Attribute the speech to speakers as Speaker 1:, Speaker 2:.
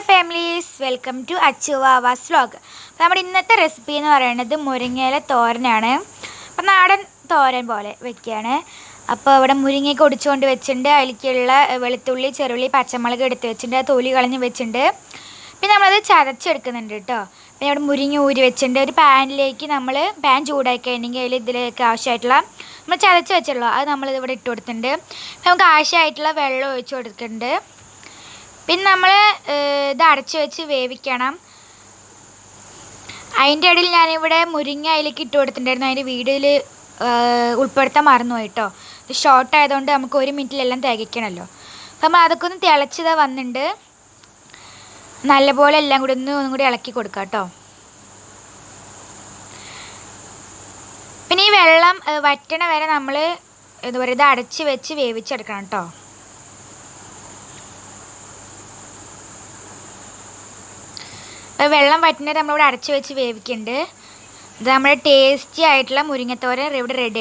Speaker 1: Families, welcome to Achu Vava's vlog. അപ്പോൾ നമ്മുടെ ഇന്നത്തെ റെസിപ്പി എന്ന് പറയുന്നത് മുരിങ്ങയില തോരനാണ്. അപ്പോൾ നാടൻ തോരൻ പോലെ വെക്കുകയാണ്. അപ്പോൾ ഇവിടെ മുരിങ്ങയൊക്കെ ഒടിച്ചുകൊണ്ട് വെച്ചിട്ടുണ്ട്. അതിലേക്കുള്ള വെളുത്തുള്ളി, ചെറുള്ളി, പച്ചമുളക് എടുത്ത് വെച്ചിട്ടുണ്ട്. തൊലി കളഞ്ഞ് വെച്ചിട്ടുണ്ട്. പിന്നെ നമ്മളത് ചതച്ചെടുക്കുന്നുണ്ട് കേട്ടോ. പിന്നെ ഇവിടെ മുരിങ്ങ ഊരി വെച്ചിട്ടുണ്ട്. ഒരു പാനിലേക്ക് നമ്മൾ പാൻ ചൂടാക്കി കഴിഞ്ഞെങ്കിൽ അതിൽ ഇതിലേക്ക് ആവശ്യമായിട്ടുള്ള നമ്മൾ ചതച്ച് വെച്ചുള്ളൂ അത് നമ്മളിത് ഇവിടെ ഇട്ട് കൊടുത്തിട്ടുണ്ട്. നമുക്ക് ആവശ്യമായിട്ടുള്ള വെള്ളം ഒഴിച്ച് കൊടുക്കുന്നുണ്ട്. പിന്നെ നമ്മൾ ഇത് അടച്ച് വെച്ച് വേവിക്കണം. അതിൻ്റെ ഇടയിൽ ഞാനിവിടെ മുരിങ്ങ അതിലേക്ക് ഇട്ട് കൊടുത്തിട്ടുണ്ടായിരുന്നു. അതിൻ്റെ വീഡിയോയിൽ ഉൾപ്പെടുത്താൻ മറന്നുപോയി കേട്ടോ. ഇത് ഷോർട്ട് ആയതുകൊണ്ട് നമുക്ക് 1 മിനിറ്റിലെല്ലാം തികയ്ക്കണമല്ലോ. അപ്പം അതൊക്കെ ഒന്ന് തിളച്ചത് വന്നിട്ടുണ്ട്. നല്ലപോലെ എല്ലാം കൂടി ഒന്നും കൂടി ഇളക്കി കൊടുക്കാം കേട്ടോ. പിന്നെ ഈ വെള്ളം വറ്റണ വരെ നമ്മൾ എന്താ പറയുക ഇത് അടച്ച് വെച്ച് വേവിച്ചെടുക്കണം കേട്ടോ. വെള്ളം വറ്റുന്നത് നമ്മളിവിടെ അടച്ച് വെച്ച് വേവിക്കുന്നുണ്ട്. ഇത് നമ്മുടെ ടേസ്റ്റി ആയിട്ടുള്ള മുരിങ്ങത്തോരൻ ഇവിടെ റെഡി.